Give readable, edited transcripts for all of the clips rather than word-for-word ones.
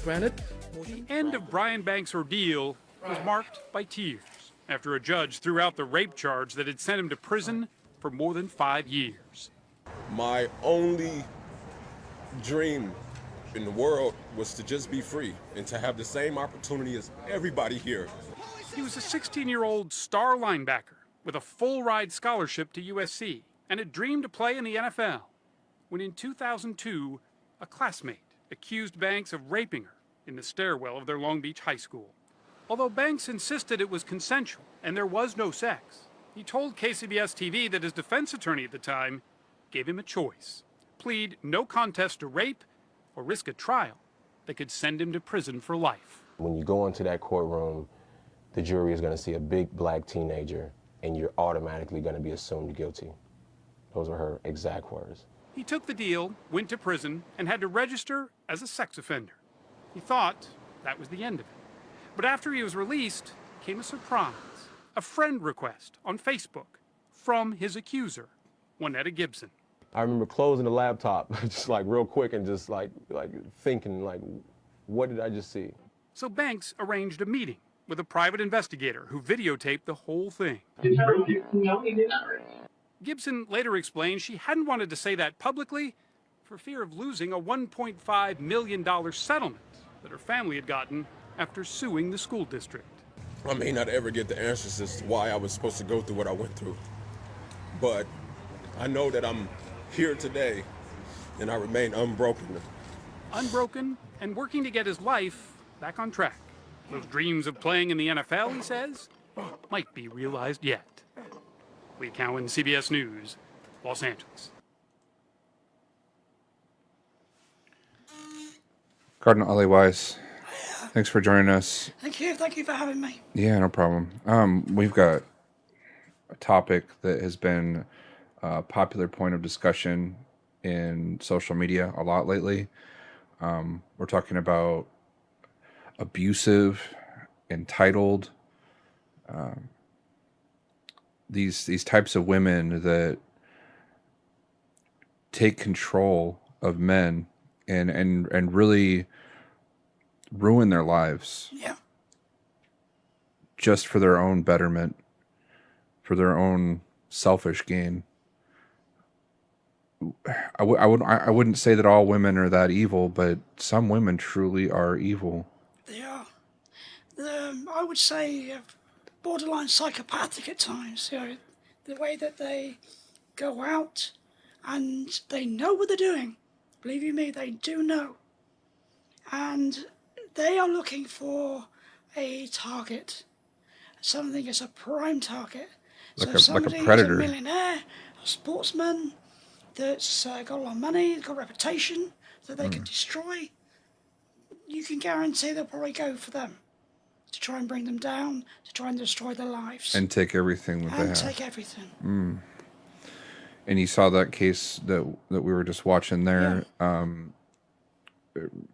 granted. The end of Brian Banks' ordeal was marked by tears after a judge threw out the rape charge that had sent him to prison for more than 5 years. My only dream in the world was to just be free and to have the same opportunity as everybody here. He was a 16-year-old star linebacker with a full-ride scholarship to USC and had dreamed to play in the NFL when in 2002, a classmate accused Banks of raping her in the stairwell of their Long Beach high school. Although Banks insisted it was consensual and there was no sex, he told KCBS-TV that his defense attorney at the time gave him a choice: plead no contest to rape or risk a trial that could send him to prison for life. When you go into that courtroom, the jury is going to see a big black teenager and you're automatically going to be assumed guilty. Those are her exact words. He took the deal, went to prison, and had to register as a sex offender. He thought that was the end of it. But after he was released, came a surprise: a friend request on Facebook from his accuser, Juanetta Gibson. I remember closing the laptop just like real quick and just like thinking, like, what did I just see? So Banks arranged a meeting with a private investigator who videotaped the whole thing. No, he did not. Gibson later explained she hadn't wanted to say that publicly for fear of losing a $1.5 million settlement that her family had gotten after suing the school district. I may not ever get the answers as to why I was supposed to go through what I went through, but I know that I'm here today and I remain unbroken. Unbroken and working to get his life back on track. Those dreams of playing in the NFL, he says, might be realized yet. Lee Cowan, CBS News, Los Angeles. Cardinal Elle Wyse, thanks for joining us. Thank you for having me. Yeah, no problem. We've got a topic that has been a popular point of discussion in social media a lot lately. We're talking about abusive, entitled, these types of women that take control of men and really ruin their lives. Yeah. Just for their own betterment, for their own selfish gain. I wouldn't say that all women are that evil, but some women truly are evil. They are. I would say borderline psychopathic at times. You know, the way that they go out and they know what they're doing. Believe you me, they do know. And they are looking for a target. Something as a prime target. Like So a somebody predator. who's a millionaire, a sportsman, that's got a lot of money, got a reputation that they can destroy, you can guarantee they'll probably go for them to try and bring them down, to try and destroy their lives. And take everything that they And have. take everything. And you saw that case that we were just watching there.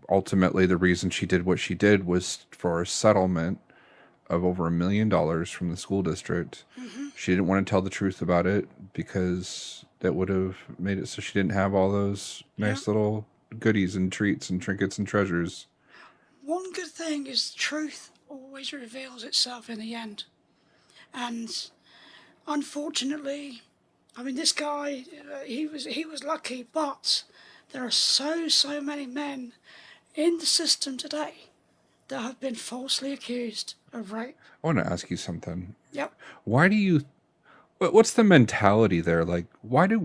Ultimately, the reason she did what she did was for a settlement of over $1 million from the school district. Mm-hmm. She didn't want to tell the truth about it because that would have made it so she didn't have all those nice little goodies and treats and trinkets and treasures. One good thing is truth always reveals itself in the end. And unfortunately, I mean, this guy, he was lucky, but there are so many men in the system today that have been falsely accused of rape. I want to ask you something. Yep. What's the mentality there? Like, why do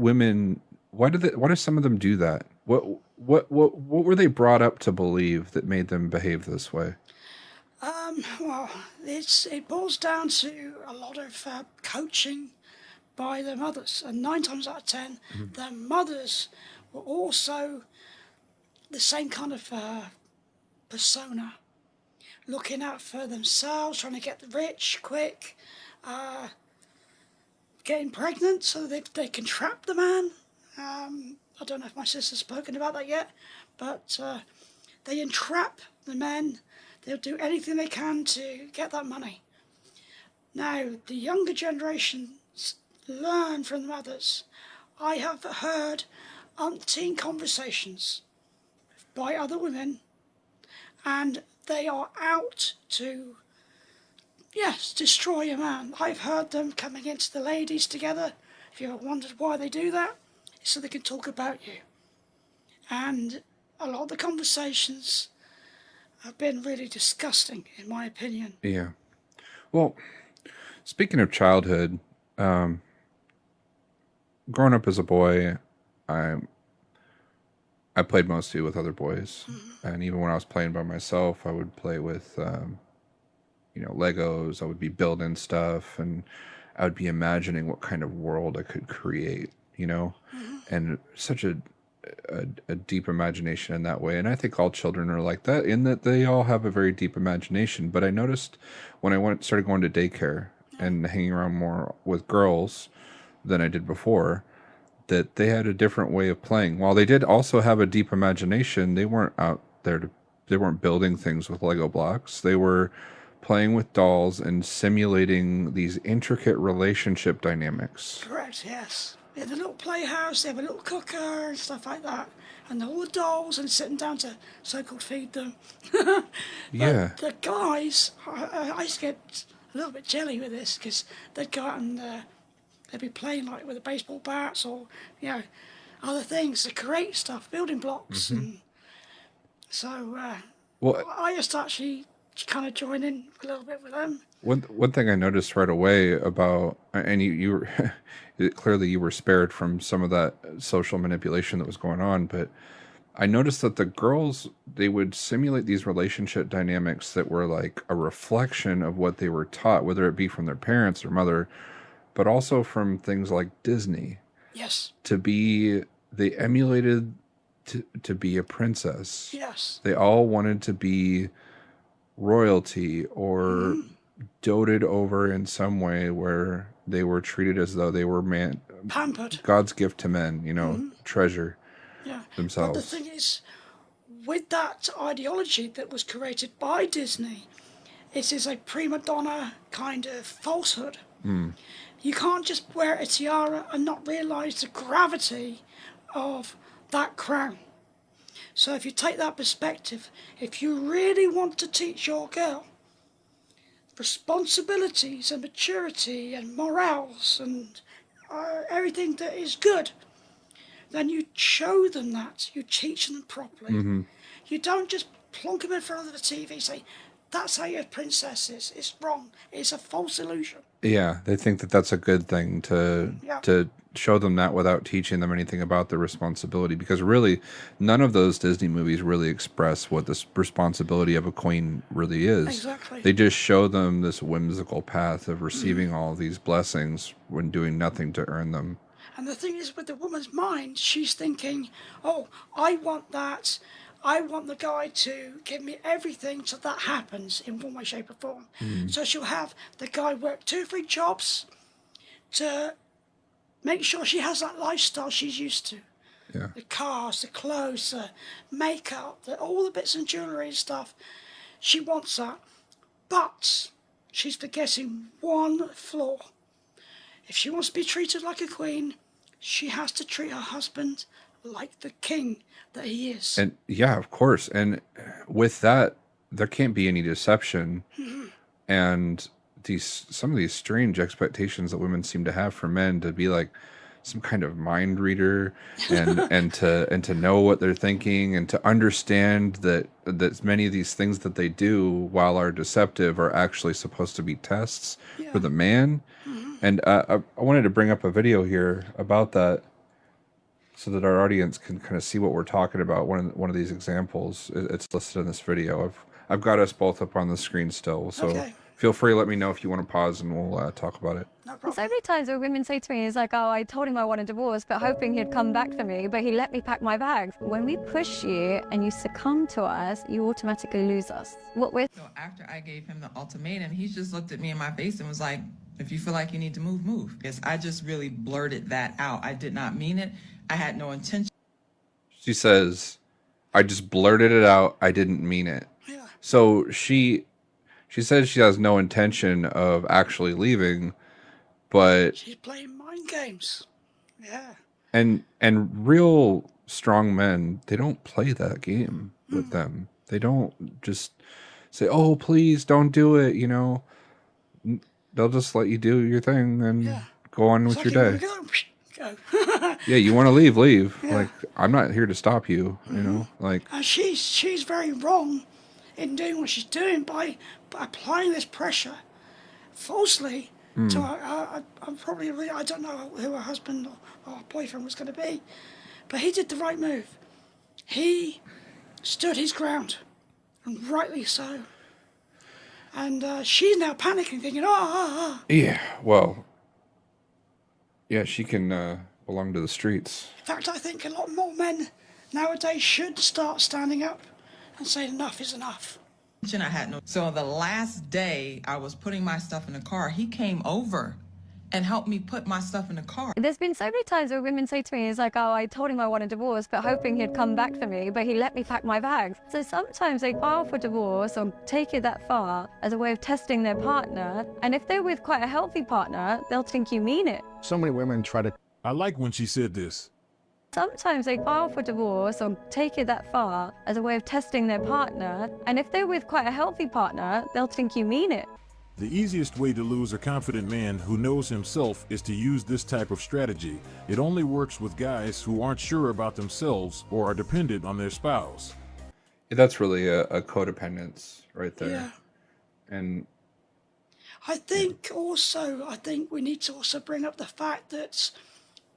some of them do that? What were they brought up to believe that made them behave this way? Well, it boils down to a lot of coaching by their mothers, and 9 times out of 10, their mothers were also the same kind of persona, looking out for themselves, trying to get rich quick, getting pregnant so that they can trap the man. I don't know if my sister's spoken about that yet, but they entrap the men. They'll do anything they can to get that money. Now, the younger generations learn from the mothers. I have heard umpteen conversations by other women, and they are out to, yes, destroy a man. I've heard them coming into the ladies together. If you ever wondered why they do that, it's so they can talk about you. And a lot of the conversations have been really disgusting, in my opinion. Yeah. Well, speaking of childhood, growing up as a boy, I played mostly with other boys, and even when I was playing by myself, I would play with, Legos. I would be building stuff, and I would be imagining what kind of world I could create, and such a deep imagination in that way. And I think all children are like that, in that they all have a very deep imagination. But I noticed when I started going to daycare and hanging around more with girls than I did before, that they had a different way of playing. While they did also have a deep imagination, they weren't out there they weren't building things with Lego blocks. They were playing with dolls and simulating these intricate relationship dynamics. Correct, yes. They had a little playhouse, they have a little cooker and stuff like that. And all the dolls and sitting down to so-called feed them. Yeah. The guys, I used to get a little bit jelly with this because they'd go out and they'd be playing like with the baseball bats or, other things to create stuff, building blocks. And so Well, I used to actually kind of join in a little bit with them. one thing I noticed right away about, and you were clearly you were spared from some of that social manipulation that was going on, but I noticed that the girls, they would simulate these relationship dynamics that were like a reflection of what they were taught, whether it be from their parents or mother, but also from things like Disney. Yes. They emulated to be a princess. Yes. They all wanted to be royalty or doted over in some way where they were treated as though they were Pampered. God's gift to men, treasure themselves. But the thing is, with that ideology that was created by Disney, it is a prima donna kind of falsehood. You can't just wear a tiara and not realise the gravity of that crown. So if you take that perspective, if you really want to teach your girl responsibilities and maturity and morals and everything that is good, then you show them that. You teach them properly. You don't just plonk them in front of the TV and say, that's how your princess is. It's wrong. It's a false illusion. Yeah, they think that that's a good thing to show them that without teaching them anything about the responsibility, because really none of those Disney movies really express what this responsibility of a queen really is. Exactly. They just show them this whimsical path of receiving all these blessings when doing nothing to earn them. And the thing is, with the woman's mind, she's thinking, oh, I want that. I want the guy to give me everything so that happens in one way, shape or form. So she'll have the guy work 2 or 3 jobs to make sure she has that lifestyle she's used to. Yeah. The cars, the clothes, the makeup, all the bits and jewellery and stuff. She wants that. But she's forgetting one flaw. If she wants to be treated like a queen, she has to treat her husband like the king that he is. And yeah, of course. And with that, there can't be any deception. And some of these strange expectations that women seem to have for men to be like some kind of mind reader and to know what they're thinking and to understand that many of these things that they do while are deceptive are actually supposed to be tests for the man. And I wanted to bring up a video here about that, so that our audience can kind of see what we're talking about. One of these examples, it's listed in this video. I've got us both up on the screen still, so feel free to let me know if you want to pause and we'll talk about it. No problem. So many times when women say to me, it's like, oh, I told him I want a divorce, but hoping he'd come back for me, but he let me pack my bags. When we push you and you succumb to us, you automatically lose us. So after I gave him the ultimatum, he just looked at me in my face and was like, if you feel like you need to move, move. Because I just really blurted that out. I did not mean it. I had no intention. She says, I just blurted it out. I didn't mean it. Yeah. So she says she has no intention of actually leaving, but She's playing mind games. Yeah. and real strong men, they don't play that game with them. They don't just say, "Oh, please don't do it," you know. They'll just let you do your thing and go on It's with like, your you day. wanna go, go. Yeah, you want to leave, leave. Yeah. Like, I'm not here to stop you, you know? Like, And she's very wrong in doing what she's doing by applying this pressure falsely to her. I'm probably, I don't know who her husband or boyfriend was going to be, but he did the right move. He stood his ground, and rightly so. And she's now panicking, thinking, yeah, well, yeah, she can belong to the streets. In fact, I think a lot more men nowadays should start standing up and saying enough is enough. I had no. So the last day I was putting my stuff in the car, he came over and helped me put my stuff in the car. There's been so many times where women say to me, it's like, oh, I told him I want a divorce, but hoping he'd come back for me, but he let me pack my bags. So sometimes they file for divorce or take it that far as a way of testing their partner. And if they're with quite a healthy partner, they'll think you mean it. So many women try to... I like when she said this. Sometimes they file for divorce or take it that far as a way of testing their partner. And if they're with quite a healthy partner, they'll think you mean it. The easiest way to lose a confident man who knows himself is to use this type of strategy. It only works with guys who aren't sure about themselves or are dependent on their spouse. Yeah, that's really a codependence right there. Yeah. And I think we need to also bring up the fact that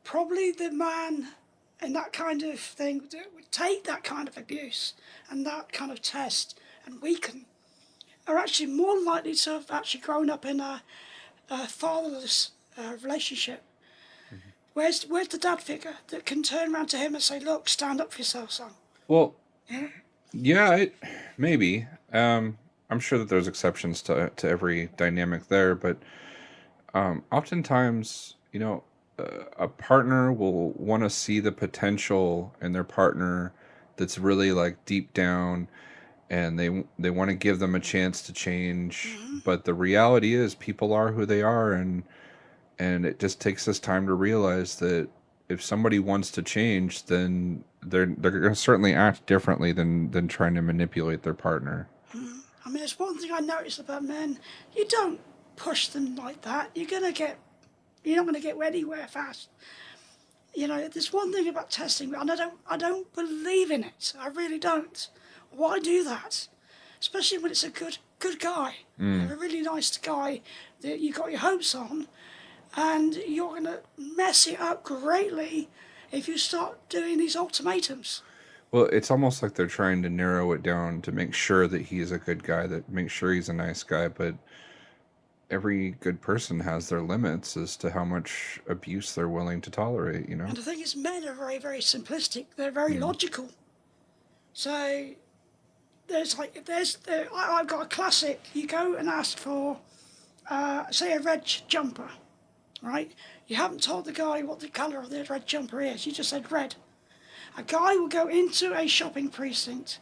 probably the man and that kind of thing that would take that kind of abuse and that kind of test and weaken are actually more likely to have actually grown up in a fatherless relationship. Where's the dad figure that can turn around to him and say, look, stand up for yourself, son? well, yeah, maybe. I'm sure that there's exceptions to every dynamic there, but oftentimes, you know, a partner will want to see the potential in their partner that's really like deep down, and they want to give them a chance to change. But the reality is people are who they are, and it just takes us time to realize that if somebody wants to change, then they're going to certainly act differently than trying to manipulate their partner. I mean, it's one thing I notice about men. You don't push them like that. You're not going to get anywhere fast. You know, there's one thing about testing, and I don't believe in it. I really don't. Why do that? Especially when it's a good guy, a really nice guy that you got your hopes on, and you're going to mess it up greatly if you start doing these ultimatums. Well, it's almost like they're trying to narrow it down to make sure that he's a good guy, that make sure he's a nice guy, but every good person has their limits as to how much abuse they're willing to tolerate, you know? And the thing is, men are very, very simplistic. They're very logical. So I've got a classic. You go and ask for, say, a red jumper, right? You haven't told the guy what the colour of the red jumper is. You just said red. A guy will go into a shopping precinct,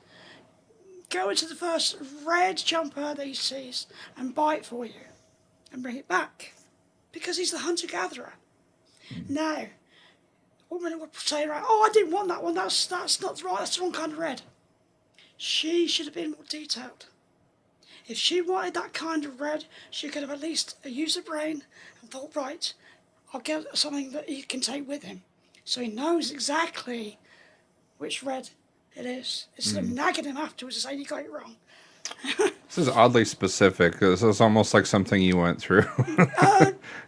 go into the first red jumper that he sees and buy it for you and bring it back because he's the hunter-gatherer. Now, a woman would say, right, oh, I didn't want that one. That's not right. That's the wrong kind of red. She should have been more detailed. If she wanted that kind of red, she could have at least used her brain and thought, right, I'll get something that he can take with him. So he knows exactly which red it is. Instead of nagging him afterwards and saying you got it wrong. This is oddly specific. This is almost like something you went through.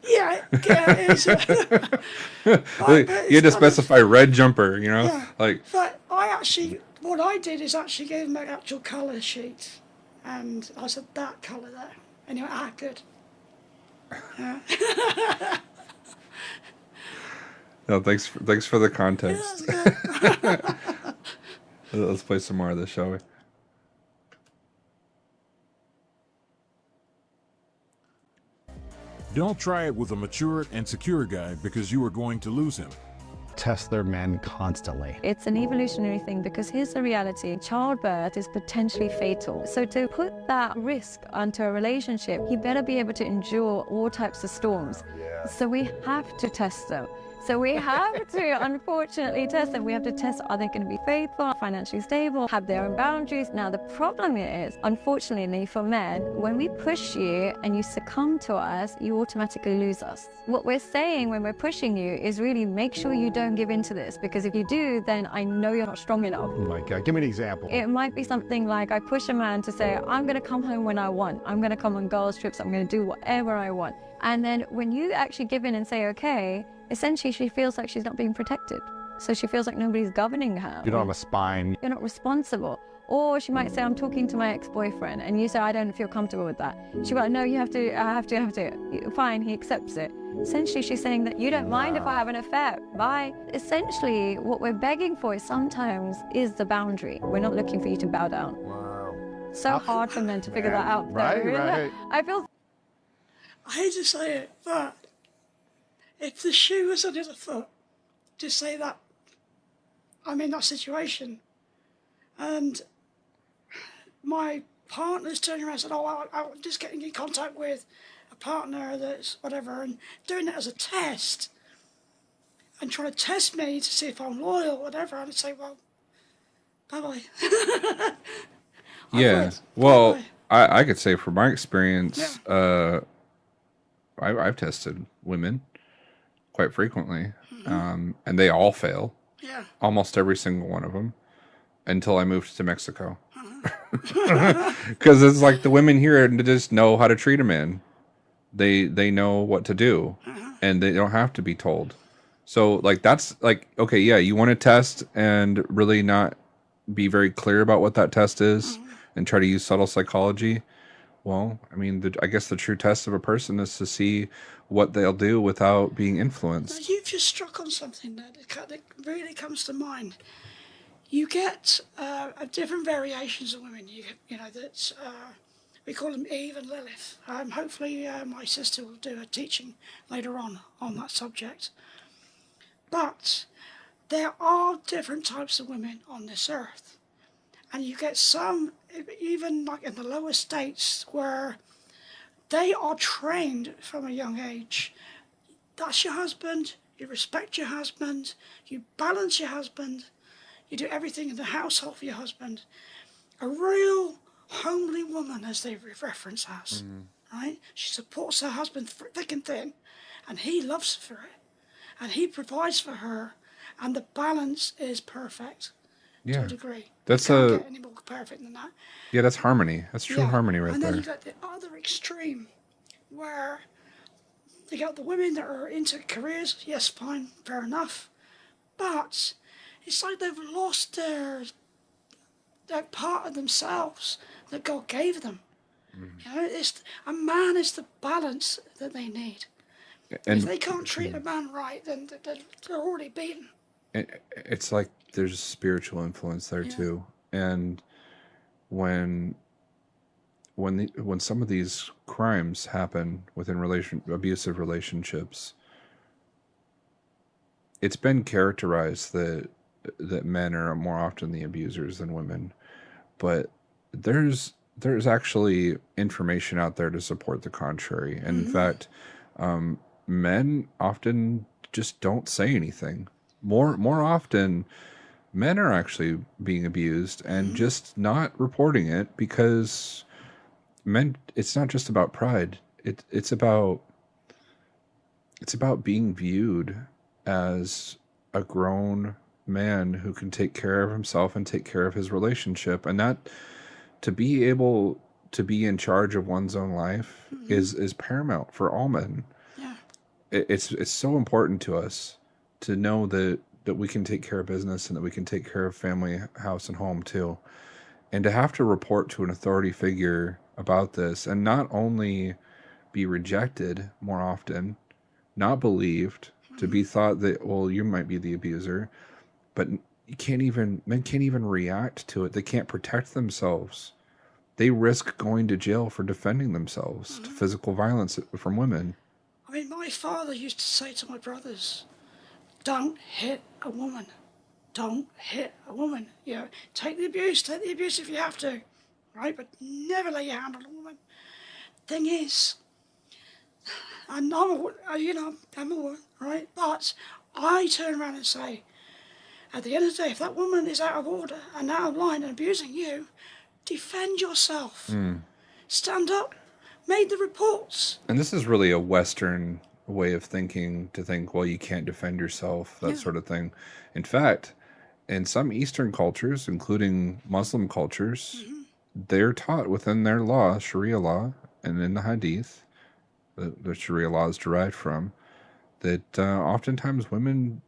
Yeah, it is. You had to specify red jumper, you know? Yeah. Like, But what I did is actually gave him an actual colour sheet. And I said, that colour there. And he went, good. Yeah. no, thanks for the context. Yeah, Let's play some more of this, shall we? Don't try it with a mature and secure guy because you are going to lose him. test their men constantly. It's an evolutionary thing because here's the reality. Childbirth is potentially fatal. So to put that risk onto a relationship, he better be able to endure all types of storms. So we have to test them. So we have to, unfortunately, test them. We have to test, are they going to be faithful, financially stable, have their own boundaries? Now, the problem is, unfortunately for men, when we push you and you succumb to us, you automatically lose us. What we're saying when we're pushing you is really make sure you don't give in to this, because if you do, then I know you're not strong enough. Oh my God, give me an example. It might be something like I push a man to say, I'm going to come home when I want. I'm going to come on girls' trips. I'm going to do whatever I want. And then when you actually give in and say, okay, essentially she feels like she's not being protected. So she feels like nobody's governing her. You don't have a spine. You're not responsible. Or she might say, I'm talking to my ex-boyfriend, and you say, I don't feel comfortable with that. She'll be like, no, you have to, I have to. Fine, he accepts it. Essentially, she's saying that you don't mind if I have an affair. Bye. Essentially, what we're begging for is sometimes is the boundary. We're not looking for you to bow down. Wow. So hard for men to figure that out. Right, though. right. I feel... I hate to say it, but if the shoe was on the other foot, to say that I'm in that situation, and my partner's turning around and said, oh, I'm just getting in contact with a partner that's whatever, and doing it as a test, and trying to test me to see if I'm loyal or whatever, I'd say, well, bye-bye. Yeah, well, I could say from my experience, I've tested women quite frequently, and they all fail. Yeah. Almost every single one of them, until I moved to Mexico. Because it's like the women here just know how to treat a man. They know what to do, and they don't have to be told. So like that's like, okay, yeah, you want to test and really not be very clear about what that test is and try to use subtle psychology. Well, I mean, I guess the true test of a person is to see what they'll do without being influenced. Now, you've just struck on something that really comes to mind. You get different variations of women. You know that we call them Eve and Lilith. Hopefully, my sister will do a teaching later on that subject. But there are different types of women on this earth, and you get some, even like in the lower states, where they are trained from a young age. That's your husband. You respect your husband. You balance your husband. You do everything in the household for your husband. A real homely woman, as they reference as, right? She supports her husband thick and thin, and he loves her for it, and he provides for her, and the balance is perfect to a degree. That's Can't get any more perfect than that. Yeah, that's harmony. That's true harmony right and then there. you got the other extreme, where you got the women that are into careers. Yes, fine, fair enough, but it's like they've lost their part of themselves that God gave them. You know, a man is the balance that they need. And if they can't treat a man right, then they're already beaten. It's like there's spiritual influence there too, and when some of these crimes happen within abusive relationships, it's been characterized that men are more often the abusers than women, but there's actually information out there to support the contrary. And in fact, men often just don't say anything. More often, men are actually being abused and just not reporting it, because men, it's not just about pride. It's about being viewed as a grown man who can take care of himself and take care of his relationship, and that to be able to be in charge of one's own life is paramount for all men. Yeah. It's so important to us to know that we can take care of business and that we can take care of family, house, and home too. And to have to report to an authority figure about this and not only be rejected more often, not believed, to be thought that, well, you might be the abuser, but men can't even react to it. They can't protect themselves. They risk going to jail for defending themselves to physical violence from women. I mean, my father used to say to my brothers, don't hit a woman. Don't hit a woman. You know, take the abuse if you have to, right? But never lay your hand on a woman. Thing is, I'm a woman, right? But I turn around and say, at the end of the day, if that woman is out of order and out of line and abusing you, defend yourself. Stand up, make the reports. And this is really a Western way of thinking, to think, well, you can't defend yourself, that sort of thing. In fact, in some Eastern cultures, including Muslim cultures, they're taught within their law, Sharia law, and in the Hadith, the Sharia law is derived from, that oftentimes women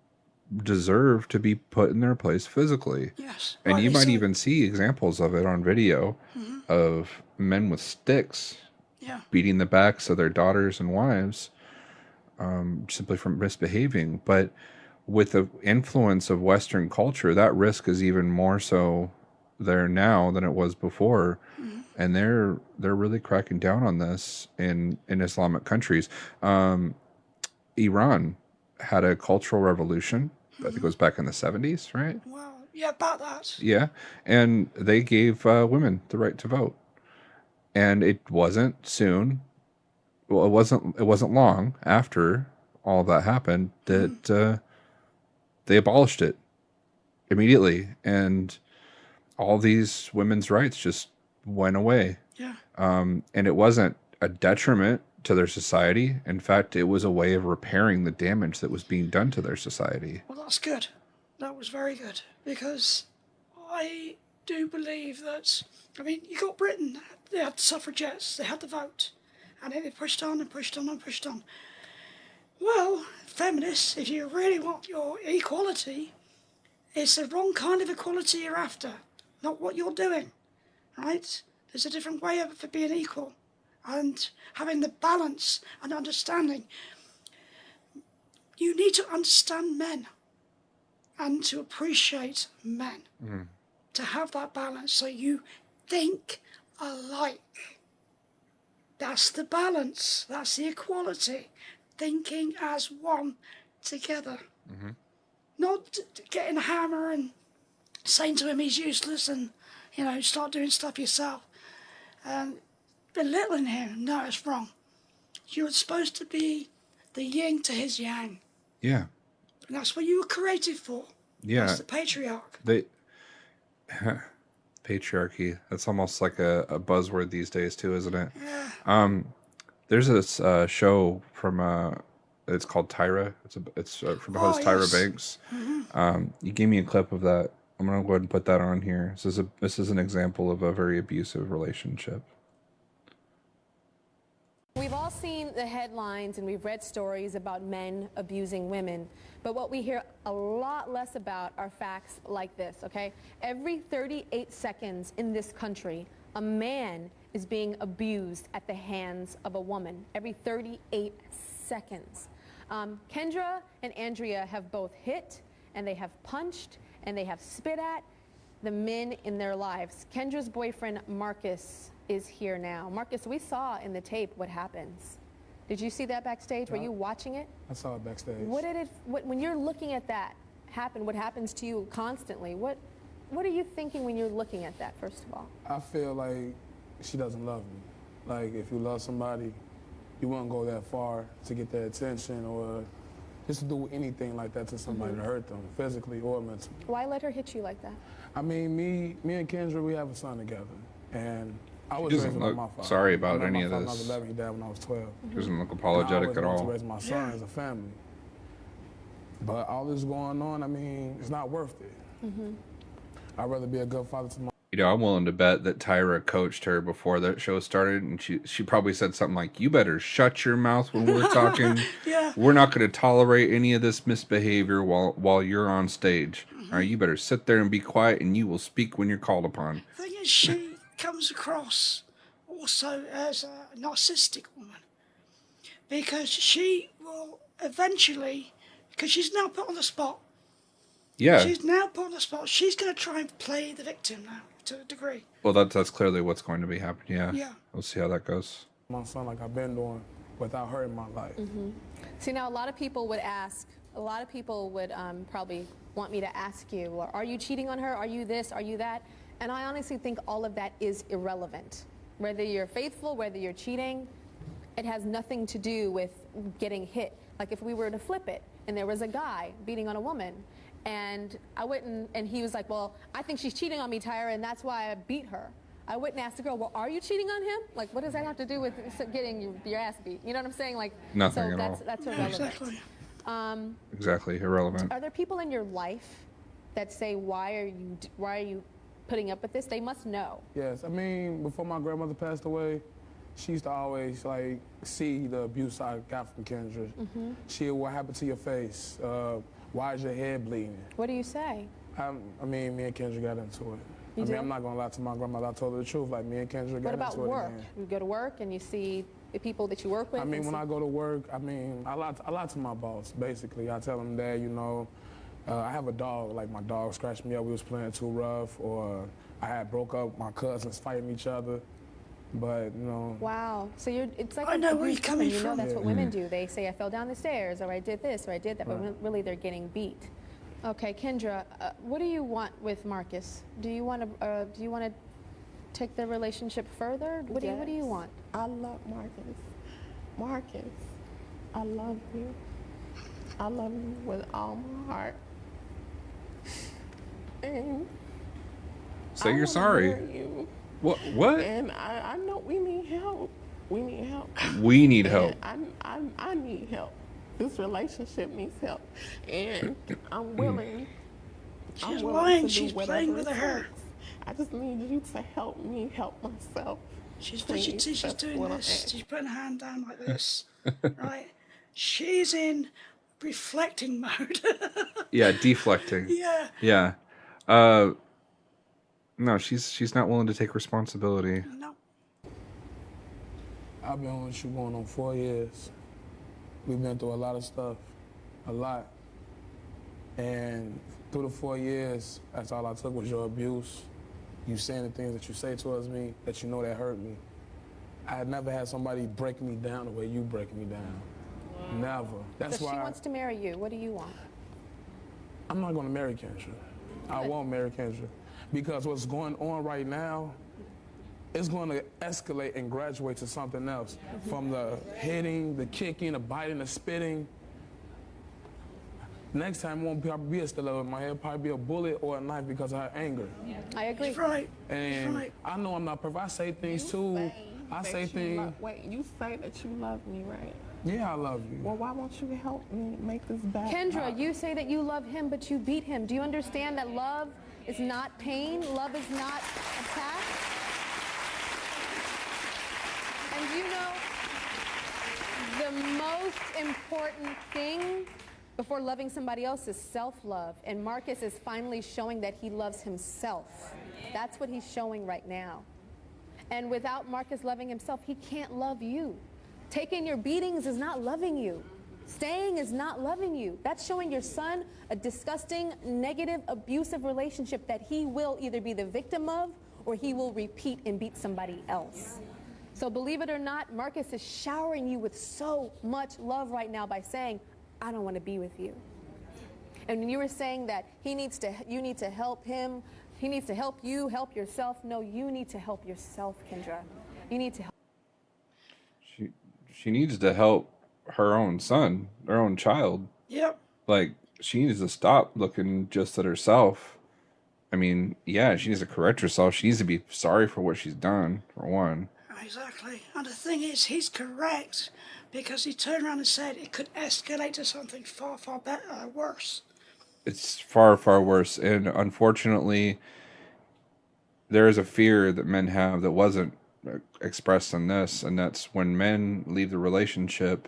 deserve to be put in their place physically. Yes. And you rightly might so. even see examples of it on video of men with sticks beating the backs of their daughters and wives simply from misbehaving. But with the influence of Western culture, that risk is even more so there now than it was before. And they're really cracking down on this in Islamic countries. Iran had a cultural revolution. I think it was back in the 70s, right? Well, yeah, about that. Yeah, and they gave women the right to vote, and it wasn't soon. Well, it wasn't long after all that happened that they abolished it immediately, and all these women's rights just went away. Yeah. And it wasn't a detriment to their society. In fact, it was a way of repairing the damage that was being done to their society. Well, that's good. That was very good, because I do believe that, I mean, you got Britain, they had suffragettes, they had the vote, and then they pushed on and pushed on and pushed on. Well, feminists, if you really want your equality, it's the wrong kind of equality you're after, not what you're doing, right? There's a different way of it for being equal and having the balance and understanding. You need to understand men and to appreciate men, to have that balance so you think alike. That's the balance, that's the equality, thinking as one together. Not getting a hammer and saying to him he's useless and, you know, start doing stuff yourself and belittling him. No, it's wrong. You're supposed to be the yin to his yang. Yeah. And that's what you were created for. Yeah. That's the patriarch. Patriarchy. That's almost like a buzzword these days too, isn't it? Yeah. There's this show from it's called Tyra. It's from the host Tyra yes. Banks. You gave me a clip of that. I'm gonna go ahead and put that on here. This is an example of a very abusive relationship. We've all seen the headlines and we've read stories about men abusing women, but what we hear a lot less about are facts like this, okay? Every 38 seconds in this country, a man is being abused at the hands of a woman. Every 38 seconds. Kendra and Andrea have both hit, and they have punched, and they have spit at the men in their lives. Kendra's boyfriend, Marcus, is here now. Marcus, we saw in the tape what happens. Did you see that backstage? Were you watching it? I saw it backstage. When you're looking at that happen, what happens to you constantly, what are you thinking when you're looking at that, first of all? I feel like she doesn't love me. Like, if you love somebody, you wouldn't go that far to get their attention or just to do anything like that to somebody to hurt them, physically or mentally. Why let her hit you like that? I mean, me and Kendra, we have a son together, and I was raised by my father. Sorry about any of I this. was 11, he died when I was 12. Doesn't look apologetic at I all. was raising my son as a family. But all this going on, I mean, it's not worth it. I'd rather be a good father to my... You know, I'm willing to bet that Tyra coached her before that show started, and she probably said something like, "You better shut your mouth when we're talking. Yeah. We're not going to tolerate any of this misbehavior while you're on stage. All right, you better sit there and be quiet, and you will speak when you're called upon." The thing is, she comes across also as a narcissistic woman, because she will eventually, because she's now put on the spot. Yeah. She's now put on the spot. She's going to try and play the victim now, to a degree. Well, that's clearly what's going to be happening. Yeah. Yeah. We'll see how that goes. My son like I've been doing without her in my life. See, now a lot of people would probably want me to ask you, well, are you cheating on her? Are you this? Are you that? And I honestly think all of that is irrelevant. Whether you're faithful, whether you're cheating, it has nothing to do with getting hit. Like if we were to flip it, and there was a guy beating on a woman, and I wouldn't, and he was like, well, I think she's cheating on me, Tyra, and that's why I beat her. I wouldn't ask the girl, well, are you cheating on him? Like, what does that have to do with getting your ass beat? You know what I'm saying? Like, Nothing so at all. That's irrelevant. Exactly. Exactly, irrelevant. Are there people in your life that say, why are you putting up with this? They must know. Yes, I mean, before my grandmother passed away, she used to always like see the abuse I got from Kendra. What happened to your face? Why is your head bleeding? What do you say? I mean, me and Kendra got into it. I'm not gonna lie to my grandmother. I told her the truth. Like, me and Kendra got into it. What about work? You go to work and you see the people that you work with? I mean, when I go to work, I lie to my boss, basically. I tell him that, you know, I have a dog. Like, my dog scratched me up. We was playing too rough. Or I had broke up, my cousins fighting each other. But, you know. Wow. So it's like I know where you're coming from. You know, that's what Yeah. women do. They say, I fell down the stairs, or I did this, or I did that, but really they're getting beat. Okay, Kendra, what do you want with Marcus? Do you want to take the relationship further? What do you want? I love Marcus. Marcus, I love you. I love you with all my heart. And Say I you're wanna sorry. marry you. What? And I know we need help. We need help. We need help. I need help. This relationship needs help. And I'm willing. She's I'm willing lying. to do She's whatever playing with it her. takes. I just need you to help me help myself. She's Please, she's that's doing what I'm this. asking. She's putting her hand down like this. Right? She's in reflecting mode. Yeah, deflecting. Yeah. Yeah. No, she's not willing to take responsibility. No. I've been with you going on 4 years. We've been through a lot of stuff, a lot. And through the 4 years, that's all I took was your abuse. You saying the things that you say towards me that you know that hurt me. I had never had somebody break me down the way you break me down. Never. That's So why she wants to marry you. What do you want? I'm not going to marry Kendra. I won't marry Kendra. Because what's going on right now, it's going to escalate and graduate to something else. From the hitting, the kicking, the biting, the spitting. Next time it won't probably be a stiletto in my head, it'll probably be a bullet or a knife because of her anger. I agree. That's right. And Right. I know I'm not perfect. I say things too. I say things. Wait, you say that you love me, right? Yeah, I love you. Well, why won't you help me make this back? Kendra, you say that you love him, but you beat him. Do you understand that love is not pain? Love is not attack? And you know, the most important thing before loving somebody else is self-love. And Marcus is finally showing that he loves himself. That's what he's showing right now. And without Marcus loving himself, he can't love you. Taking your beatings is not loving you. Staying is not loving you. That's showing your son a disgusting, negative, abusive relationship that he will either be the victim of or he will repeat and beat somebody else. So believe it or not, Marcus is showering you with so much love right now by saying, I don't want to be with you. And when you were saying that you need to help him, he needs to help you, help yourself. No, you need to help yourself, Kendra. You need to help. She needs to help her own son, her own child. Yep. Like, she needs to stop looking just at herself. I mean, yeah, she needs to correct herself. She needs to be sorry for what she's done, for one. Exactly. And the thing is, he's correct because he turned around and said it could escalate to something far, far better, worse. It's far, far worse. And unfortunately, there is a fear that men have that wasn't expressed in this, and that's when men leave the relationship,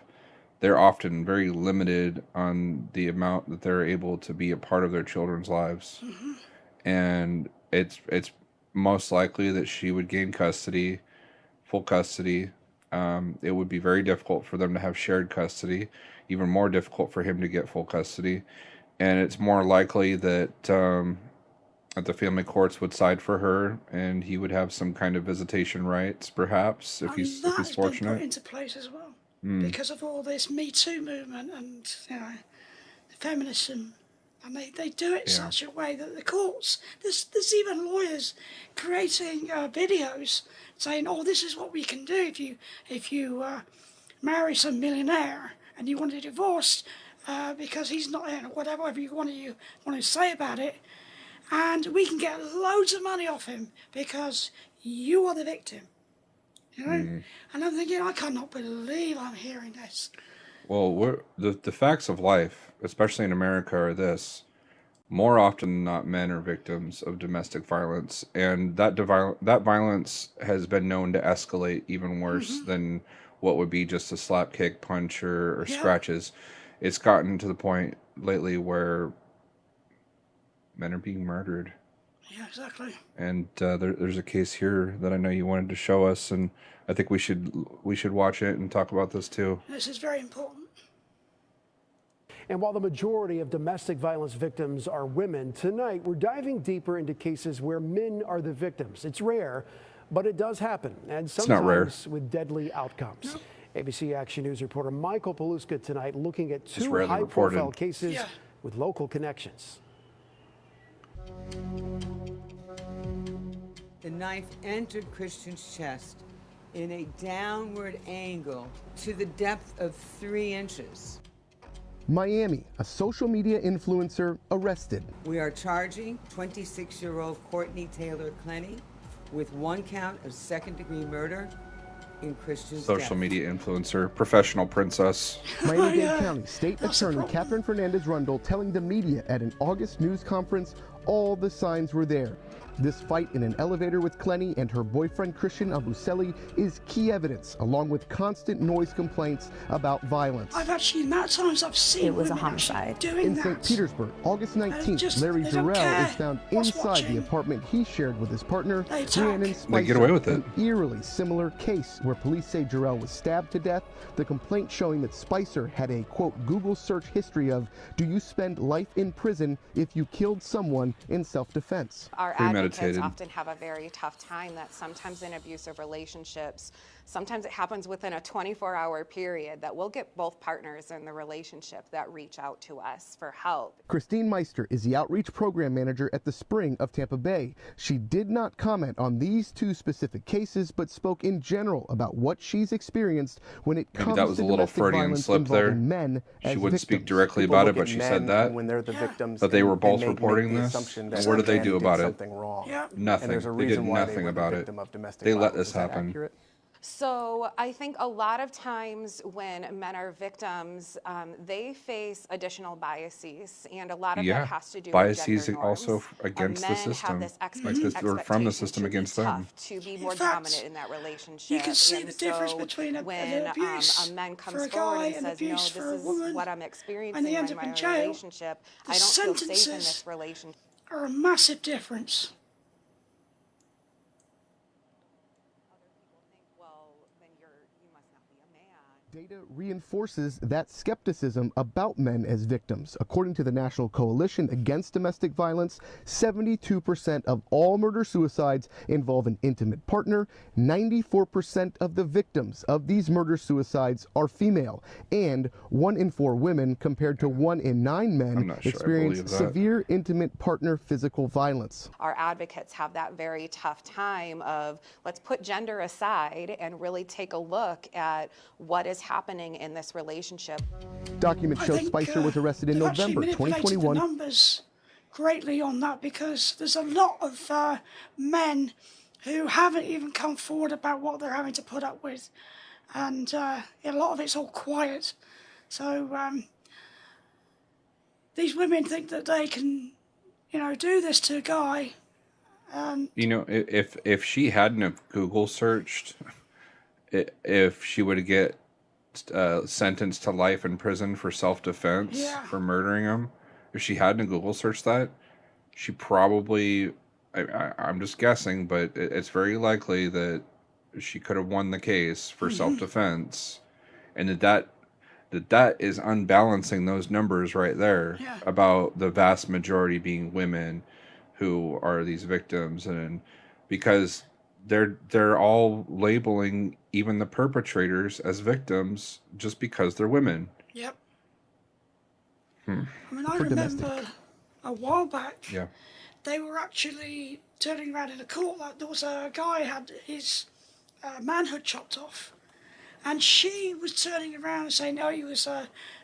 they're often very limited on the amount that they're able to be a part of their children's lives. Mm-hmm. And it's most likely that she would gain custody, full custody. It would be very difficult for them to have shared custody, even more difficult for him to get full custody. And it's more likely that the family courts would side for her, and he would have some kind of visitation rights, perhaps, if he's That has been fortunate. put into place as well because of all this Me Too movement and feminism, and they do it in such a way that the courts, there's even lawyers creating videos saying, "Oh, this is what we can do if you marry some millionaire and you want a divorce. because he's not, whatever you want to say about it, and we can get loads of money off him because you are the victim. You know? And I'm thinking, I cannot believe I'm hearing this. Well, the facts of life, especially in America, are this: more often than not, men are victims of domestic violence, and that violence has been known to escalate even worse than what would be just a slap, kick, punch, or scratches. It's gotten to the point lately where men are being murdered. Yeah, exactly. And there's a case here that I know you wanted to show us, and I think we should watch it and talk about this too. This is very important. And while the majority of domestic violence victims are women, tonight we're diving deeper into cases where men are the victims. It's rare, but it does happen, and sometimes with deadly outcomes. No. ABC Action News reporter Michael Paluska tonight looking at two high-profile cases with local connections. The knife entered Christian's chest in a downward angle to the depth of 3 inches. Miami, a social media influencer arrested. We are charging 26-year-old Courtney Taylor Clenny with 1 count of second-degree murder in Christian's Social death. media influencer, professional princess. Miami-Dade County State Attorney Catherine Fernandez-Rundle telling the media at an August news conference all the signs were there. This fight in an elevator with Clenny and her boyfriend Christian Abusele is key evidence, along with constant noise complaints about violence. I've actually, amount of times I've seen it was a homicide. Doing in that. St. Petersburg, August 19th, Larry Jarrell is found inside the apartment he shared with his partner, Rhiannon Spicer. They get away with it. An eerily similar case where police say Jarrell was stabbed to death. The complaint showing that Spicer had a, quote, Google search history of, do you spend life in prison if you killed someone in self-defense? Our advocates often have a very tough time that sometimes in abusive relationships, sometimes it happens within a 24-hour period that we'll get both partners in the relationship that reach out to us for help. Christine Meister is the outreach program manager at the Spring of Tampa Bay. She did not comment on these two specific cases, but spoke in general about what she's experienced when it comes that was to a little domestic Freudian violence slip there. involving men She as wouldn't speak victims. directly about it, but she said that. When they're the victims, that they were and both make reporting the this. assumption And that what did they men do did about it? something wrong. Nothing. And there's a They did reason why nothing they were about the it. victim of domestic They let violence. this Is that happen. accurate? So I think a lot of times when men are victims, they face additional biases, and a lot of that has to do biases with gender norms. also against the Men system, have this like this, or from the system expectation to be against them. tough, to be more dominant in that relationship. You can see And the difference so between when abuse a man for comes a forward guy and and says, "No, abuse this for a is woman," what I'm experiencing and he in ends up my in jail, relationship. the I don't feel safe in sentences this relationship." are a massive difference. Data reinforces that skepticism about men as victims. According to the National Coalition Against Domestic Violence, 72% of all murder-suicides involve an intimate partner. 94% of the victims of these murder-suicides are female, and 1 in 4 women, compared to 1 in 9 men, experience severe intimate partner physical violence. Our advocates have that very tough time of, let's put gender aside and really take a look at what is happening in this relationship. Documents show Spicer was arrested in November 2021. The numbers greatly on that, because there's a lot of men who haven't even come forward about what they're having to put up with, and a lot of it's all quiet. So these women think that they can, do this to a guy. If she hadn't have Google searched, if she would get sentenced to life in prison for self-defense for murdering him, if she hadn't Google searched that, she probably, I'm just guessing, but it's very likely that she could have won the case for self-defense, and that is unbalancing those numbers right there about the vast majority being women who are these victims, and because they're all labeling even the perpetrators as victims just because they're women. Yep. I mean, I remember a while back, they were actually turning around in a court that there was a guy had his manhood chopped off, and she was turning around and saying, "Oh, he was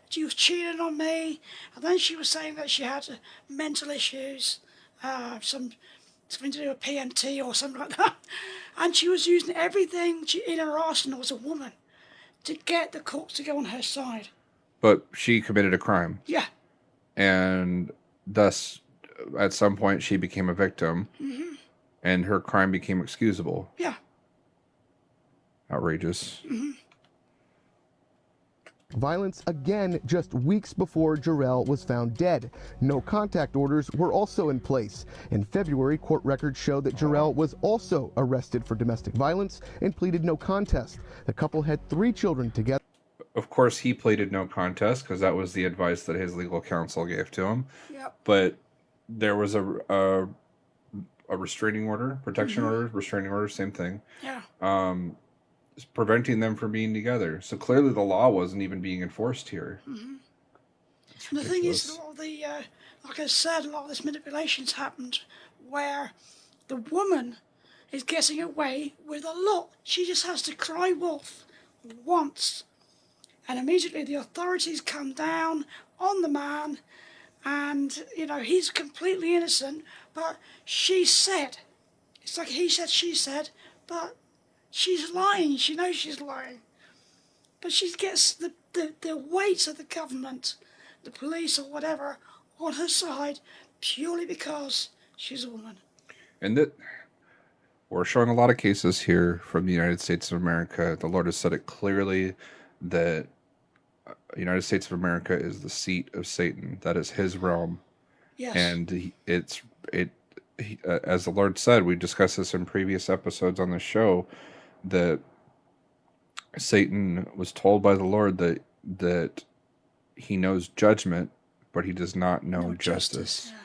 she was cheating on me, and then she was saying that she had mental issues, something to do with PMT or something like that, and she was using everything in her arsenal as a woman to get the courts to go on her side. But she committed a crime. Yeah. And thus, at some point, she became a victim, Mm-hmm. and her crime became excusable. Yeah. Outrageous. Mm-hmm. Violence again just weeks before Jarrell was found dead. No contact orders were also in place. In February, court records show that Jarrell was also arrested for domestic violence and pleaded no contest. The couple had 3 children together. Of course, he pleaded no contest because that was the advice that his legal counsel gave to him. Yep. But there was a restraining order, protection order, restraining order, same thing. Yeah. Preventing them from being together. So clearly the law wasn't even being enforced here. Mm-hmm. And the thing is, a lot of the, like I said, a lot of this manipulation's happened where the woman is getting away with a lot. She just has to cry wolf once, and immediately the authorities come down on the man, and, you know, he's completely innocent, but she said, it's like he said, she said, but she's lying. She knows she's lying. But she gets the weight of the government, the police or whatever, on her side purely because she's a woman. And that we're showing a lot of cases here from the United States of America. The Lord has said it clearly that the United States of America is the seat of Satan. That is his realm. Yes. And as the Lord said, we discussed this in previous episodes on the show, that Satan was told by the Lord that he knows judgment, but he does not know justice. Yeah.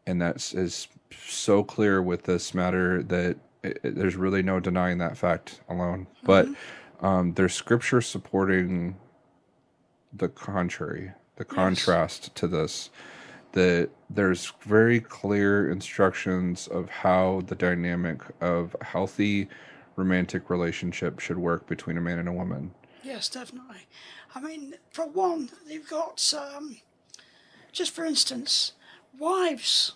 And that is so clear with this matter that there's really no denying that fact alone. Mm-hmm. But there's scripture supporting the contrary, the contrast to this, that there's very clear instructions of how the dynamic of a healthy romantic relationship should work between a man and a woman. Yes, definitely. I mean, for one, you've got, just for instance, wives,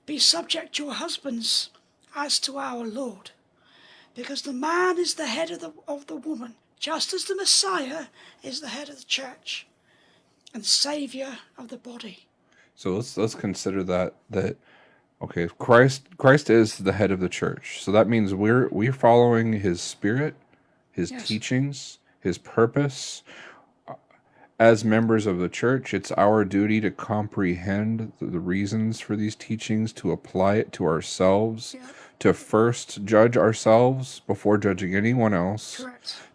be subject to your husbands as to our Lord, because the man is the head of the woman, just as the Messiah is the head of the church and Saviour of the body. So let's consider that okay, Christ is the head of the church. So that means we're following his spirit, his teachings, his purpose. As members of the church, it's our duty to comprehend the reasons for these teachings, to apply it to ourselves, to first judge ourselves before judging anyone else,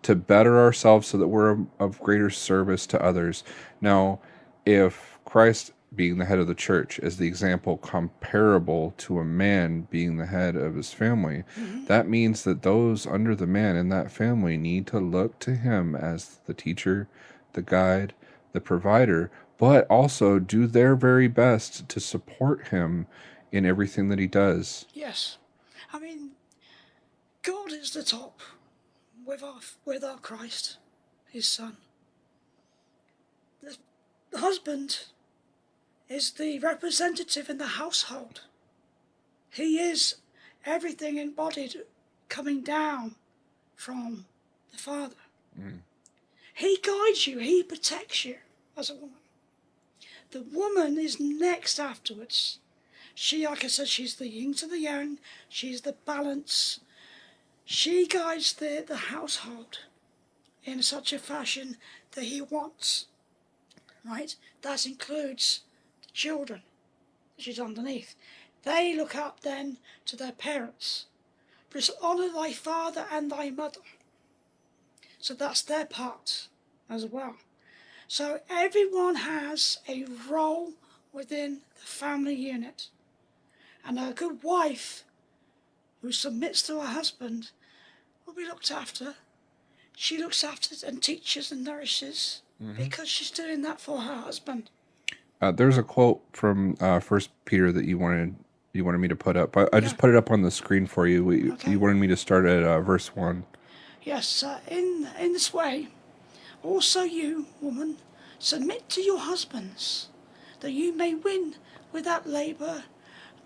to better ourselves so that we're of greater service to others. Now, if Christ, being the head of the church, is the example comparable to a man being the head of his family, that means that those under the man in that family need to look to him as the teacher, the guide, the provider, but also do their very best to support him in everything that he does. Yes. I mean, God is the top with our Christ, his son. The husband is the representative in the household. He is everything embodied coming down from the Father. He guides you, he protects you as a woman. The woman is next afterwards. She, like I said, she's the yin to the yang, she's the balance. She guides the household in such a fashion that he wants, right? That includes the children, she's underneath. They look up then to their parents. But honour thy father and thy mother. So that's their part as well. So everyone has a role within the family unit. And a good wife who submits to her husband will be looked after. She looks after and teaches and nourishes because she's doing that for her husband. There's a quote from 1 Peter that you wanted me to put up. I just put it up on the screen for you. You wanted me to start at verse 1. Yes, in this way, also you, woman, Submit to your husbands, that you may win without labour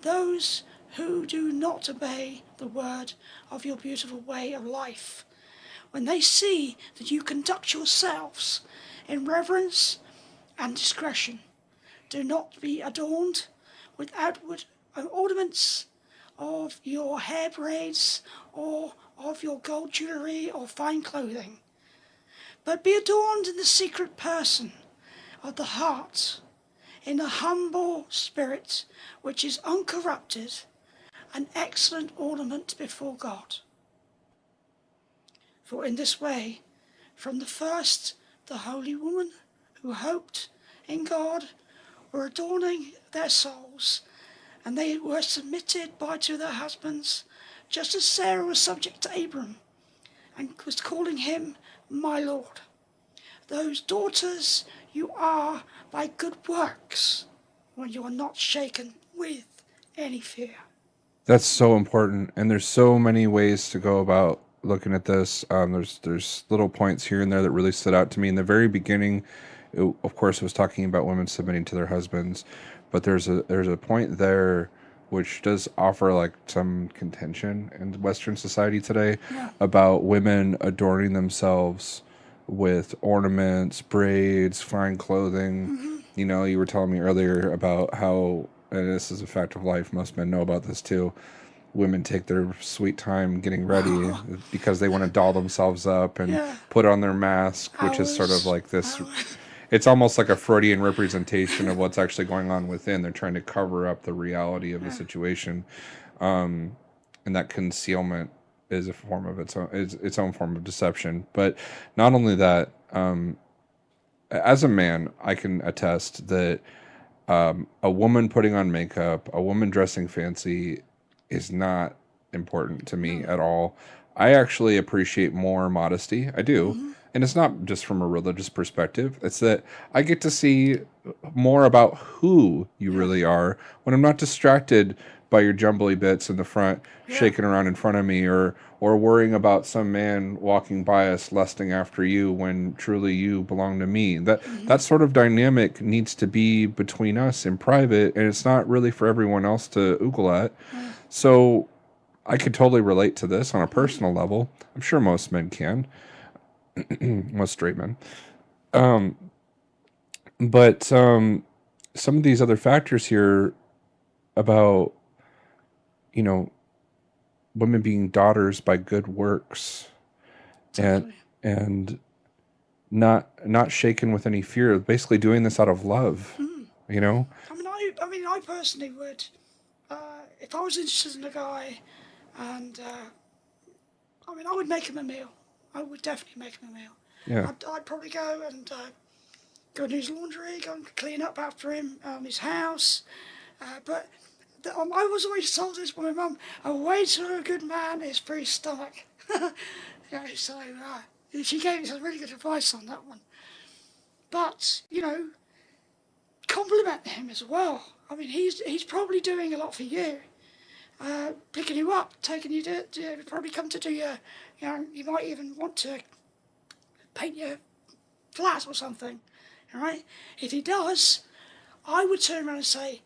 those who do not obey the word of your beautiful way of life. When they see that you conduct yourselves in reverence and discretion, do not be adorned with outward ornaments of your hair braids or of your gold jewellery or fine clothing, but be adorned in the secret person of the heart, in a humble spirit which is uncorrupted, an excellent ornament before God. For in this way, from the first, the holy woman who hoped in God were adorning their souls, and they were submitted to their husbands, just as Sarah was subject to Abram, and was calling him my Lord. Those daughters you are by good works, when you are not shaken with any fear. That's so important, and there's so many ways to go about looking at this. There's little points here and there that really stood out to me. In the very beginning, of course, it was talking about women submitting to their husbands, but there's a point there which does offer like some contention in Western society today about women adorning themselves with ornaments, braids, fine clothing. You know, you were telling me earlier about how, and this is a fact of life, most men know about this too, women take their sweet time getting ready because they want to doll themselves up and put on their mask, which is sort of like this, it's almost like a Freudian representation of what's actually going on within. They're trying to cover up the reality of the situation. And that concealment is a form of its own form of deception. But not only that, as a man, I can attest that a woman putting on makeup, a woman dressing fancy is not important to me at all. I actually appreciate more modesty. I do. And it's not just from a religious perspective. It's that I get to see more about who you really are when I'm not distracted by your jumbly bits in the front, shaking around in front of me, or worrying about some man walking by us lusting after you when truly you belong to me. That sort of dynamic needs to be between us in private, and it's not really for everyone else to oogle at. So I could totally relate to this on a personal level. I'm sure most men can. Most straight men. But some of these other factors here about, you know, women being daughters by good works, and not shaken with any fear, basically doing this out of love, you know? I personally would, if I was interested in a guy, and I would make him a meal. I would definitely make him a meal. Yeah. I'd probably go and do his laundry, go and clean up after him, his house. But I was always told this by my mum: a way to a good man is through his stomach. So she gave me some really good advice on that one. But compliment him as well. I mean, he's probably doing a lot for you. Picking you up, taking you to probably come to do your, you might even want to paint your flat or something, all right? If he does, I would turn around and say,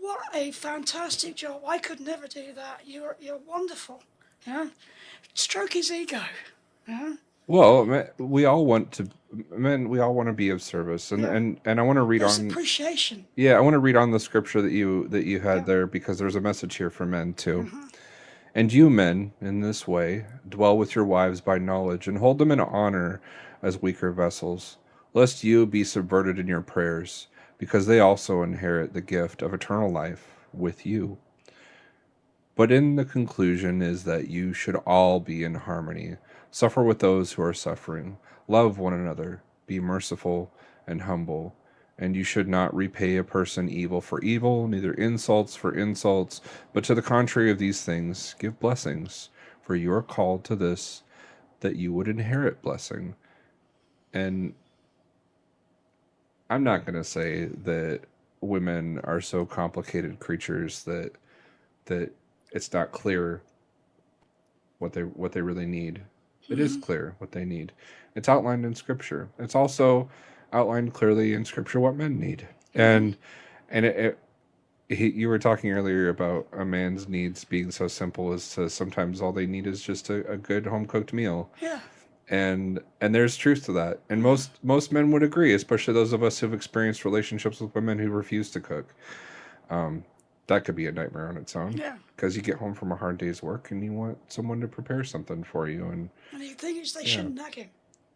what a fantastic job. I could never do that. You're wonderful. Stroke his ego. Well, we all want to be of service, and I want to read on appreciation. Yeah, I want to read on the scripture that you had there, because there's a message here for men too. And you men, in this way, dwell with your wives by knowledge, and hold them in honor as weaker vessels, lest you be subverted in your prayers, because they also inherit the gift of eternal life with you. But in the conclusion is that you should all be in harmony, suffer with those who are suffering, love one another, be merciful and humble, and you should not repay a person evil for evil, neither insults for insults, but to the contrary of these things, give blessings, for you are called to this, that you would inherit blessing. And I'm not going to say that women are so complicated creatures that it's not clear what they really need. It is clear what they need. It's outlined in Scripture. It's also outlined clearly in Scripture what men need, and you were talking earlier about a man's needs being so simple as to sometimes all they need is just a good home cooked meal. Yeah. And there's truth to that, and most men would agree, especially those of us who've experienced relationships with women who refuse to cook. That could be a nightmare on its own. Yeah. Because you get home from a hard day's work and you want someone to prepare something for you, and the thing is, they shouldn't nag him.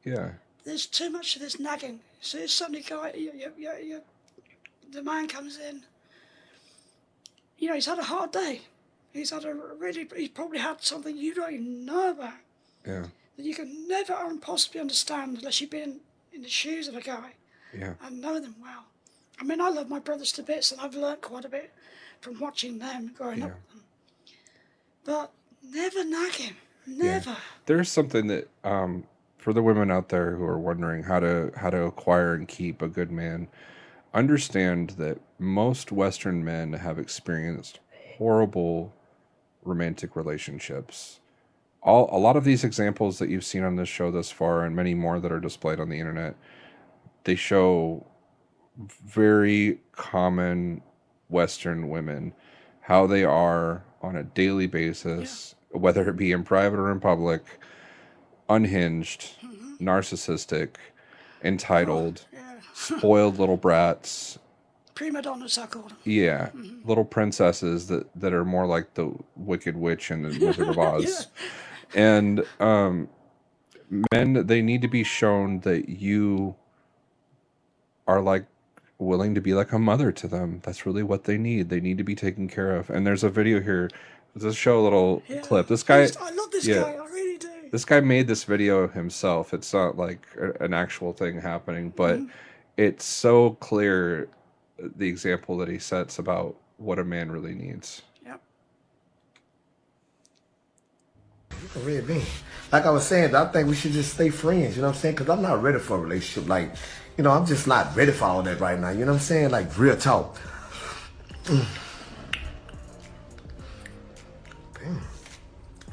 yeah, There's too much of this nagging. So if suddenly the man comes in, he's had a hard day. He's probably had something you don't even know about. Yeah. That you can never possibly understand unless you've been in the shoes of a guy. Yeah. And know them well. I mean, I love my brothers to bits, and I've learned quite a bit from watching them growing up with them. But never nag him. Never. Yeah. There's something that for the women out there who are wondering how to acquire and keep a good man, understand that most Western men have experienced horrible romantic relationships. A lot of these examples that you've seen on this show thus far, and many more that are displayed on the internet, they show very common Western women, how they are on a daily basis, whether it be in private or in public, unhinged, narcissistic, entitled, spoiled little brats. Prima donnas, I call them. Yeah, little princesses that are more like the Wicked Witch and the Wizard of Oz. And men, they need to be shown that you are like willing to be like a mother to them. That's really what they need. They need to be taken care of. And there's a video here. Let's show a little clip. This guy, I love this guy. I really do. This guy made this video himself. It's not like an actual thing happening, but it's so clear, the example that he sets about what a man really needs. Yep. Really mean. Like I was saying, I think we should just stay friends, you know what I'm saying? Because I'm not ready for a relationship. Like, I'm just not ready for all that right now, you know what I'm saying? Like, real talk. Damn.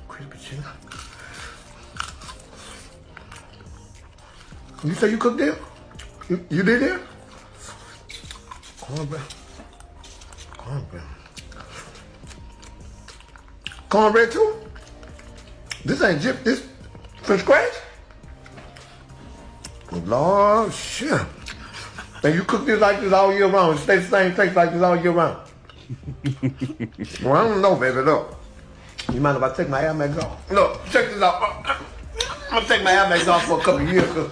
Crispy chicken. You say you cooked there? You did there? Cornbread. Cornbread too? This ain't this from scratch? Lord, shit. And you cook this like this all year round? It stays the same taste like this all year round? Well, I don't know, baby, look. You mind if I take my Air Max off? Look, check this out. I'm gonna take my Air Max off for a couple of years, because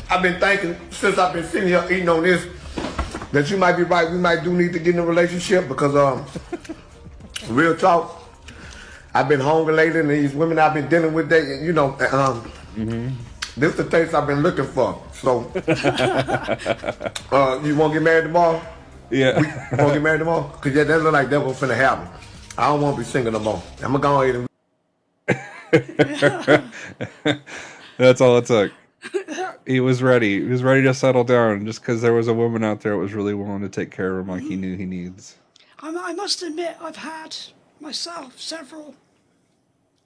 I've been thinking, since I've been sitting here eating on this, that you might be right. We might do need to get in a relationship, because real talk, I've been hungry lately, and these women I've been dealing with, they, this is the taste I've been looking for. So, you want to get married tomorrow? Yeah. You want to get married tomorrow? Because that look like that's what's finna happen. I don't want to be single no more. I'm going to go ahead and... That's all it took. He was ready. He was ready to settle down just because there was a woman out there that was really willing to take care of him like he knew he needs. I must admit, I've had myself several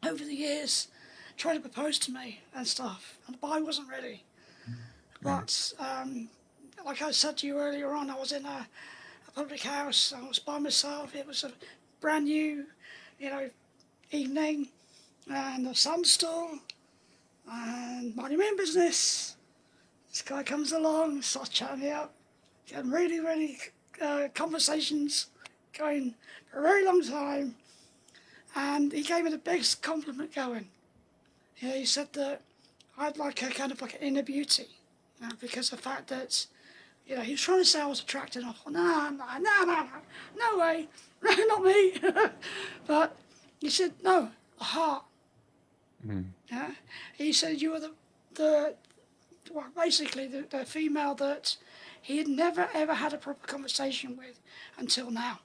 over the years try to propose to me and stuff, but I wasn't ready. But like I said to you earlier on, I was in a public house. I was by myself. It was a brand new, evening, and the sun's still, and minding my own business. This guy comes along, starts chatting me up, getting really conversations going for a very long time, and he gave me the biggest compliment going. He said that I'd like a kind of like an inner beauty, because of the fact that, he was trying to say I was attractive. I thought, no way, not me. But he said, no, a heart. Yeah. He said you were basically the female that he had never ever had a proper conversation with until now.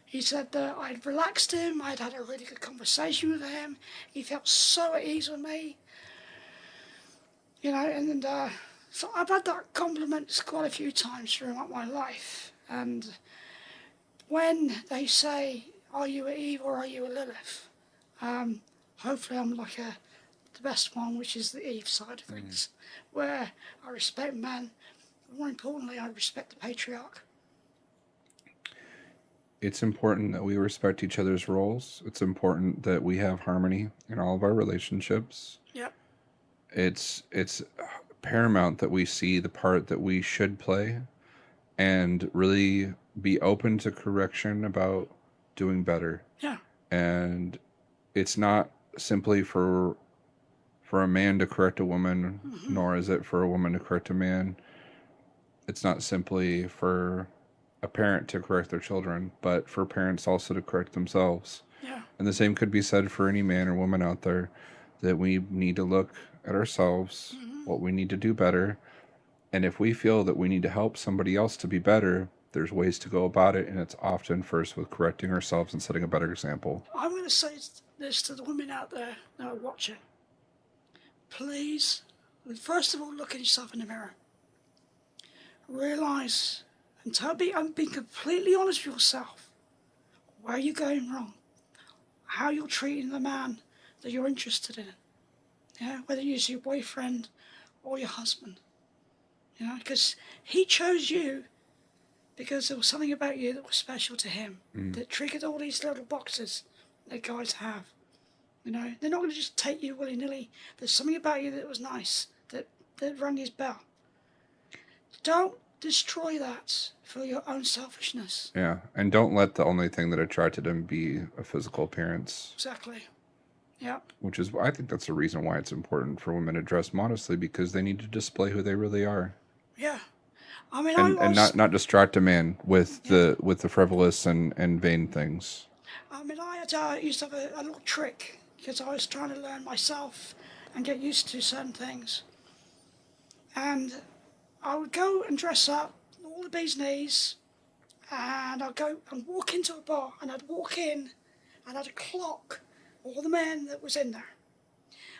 He said that I'd relaxed him, I'd had a really good conversation with him, he felt so at ease with me. And so I've had that compliment quite a few times throughout my life. And when they say, are you a Eve or are you a Lilith? Hopefully I'm like the best one, which is the Eve side of things, where I respect men, but more importantly, I respect the patriarch. It's important that we respect each other's roles. It's important that we have harmony in all of our relationships. Yep. It's paramount that we see the part that we should play and really be open to correction about doing better. Yeah. And it's not simply for a man to correct a woman, nor is it for a woman to correct a man. It's not simply for a parent to correct their children, but for parents also to correct themselves. Yeah. And the same could be said for any man or woman out there, that we need to look at ourselves, what we need to do better. And if we feel that we need to help somebody else to be better, there's ways to go about it. And it's often first with correcting ourselves and setting a better example. I'm going to say this to the women out there that are watching. Please, first of all, look at yourself in the mirror. Realise and be completely honest with yourself where you're going wrong, how you're treating the man that you're interested in. Yeah, whether it's your boyfriend or your husband. You know, because he chose you because there was something about you that was special to him, that triggered all these little boxes that guys have. You know, they're not going to just take you willy-nilly. There's something about you that was nice, that rang his bell. Don't destroy that for your own selfishness. Yeah, and don't let the only thing that attracted him be a physical appearance. Exactly. Yeah. Which is, I think that's the reason why it's important for women to dress modestly, because they need to display who they really are. Yeah. I mean, and not distract a man with the frivolous and vain things. I mean, I used to have a little trick because I was trying to learn myself and get used to certain things. And I would go and dress up, all the bee's knees, and I'd go and walk into a bar, and I'd walk in, and I'd clock all the men that was in there.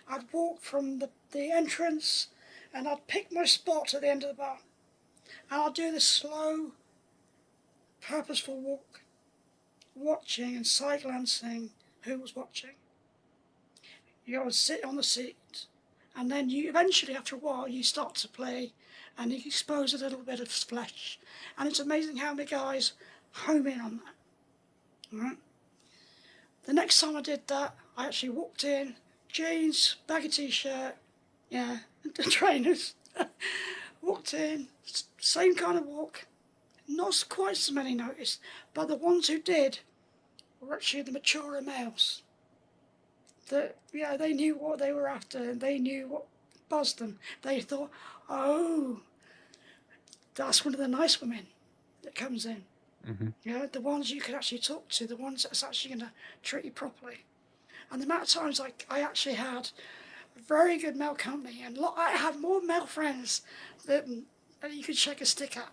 I'd walk from the entrance, and I'd pick my spot at the end of the bar. And I'd do the slow, purposeful walk, watching and side-glancing who was watching. You would sit on the seat, and then you eventually, after a while, you start to play, and you expose a little bit of flesh. And it's amazing how many guys home in on that. All right? The next time I did that, I actually walked in, jeans, baggy t-shirt, yeah, and trainers. Walked in, same kind of walk. Not quite so many noticed, but the ones who did were actually the maturer males. That, yeah, they knew what they were after, and they knew what buzzed them. They thought, oh, that's one of the nice women that comes in. Yeah, the ones you can actually talk to, the ones that's actually going to treat you properly. And the amount of times I actually had very good male company, and I had more male friends than you could shake a stick at,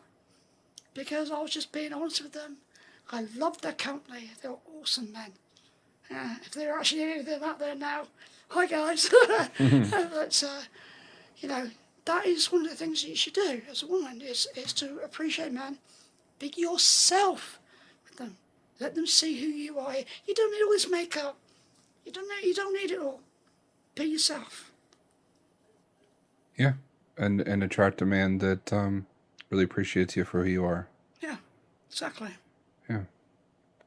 because I was just being honest with them. I loved their company. They were awesome men. If there are actually any of them out there now, hi guys. But you know, that is one of the things that you should do as a woman, is to appreciate men. Be yourself with them. Let them see who you are. You don't need all this makeup. You don't need it all. Be yourself. Yeah, and attract a man that really appreciates you for who you are. Yeah, exactly. Yeah,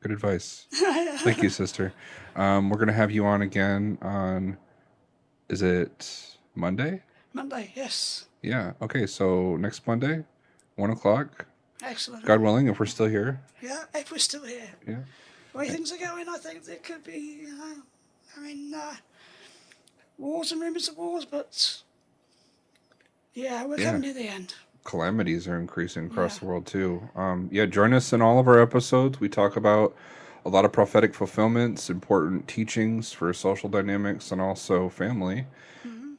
good advice. Thank you, sister. We're going to have you on again on, is it Monday? Monday, yes. Yeah, okay, so next Monday, 1 o'clock. Excellent. God willing, if we're still here. Yeah, if we're still here. Yeah. The way things are going, I think there could be, I mean, wars and rumours of wars, but yeah, we're coming near the end. Calamities are increasing across the world too. Join us in all of our episodes. We talk about a lot of prophetic fulfillments, important teachings for social dynamics, and also family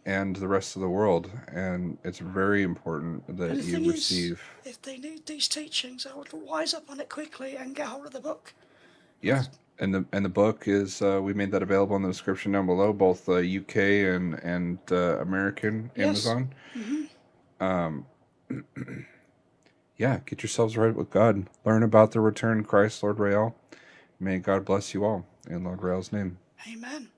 and the rest of the world. And it's very important that you receive. If they need these teachings, I would wise up on it quickly and get hold of the book. Yeah, and the book is we made that available in the description down below, both UK and American Amazon. Yeah, get yourselves right with God. Learn about the return of Christ, Lord Rael. May God bless you all in Lord Rael's name. Amen.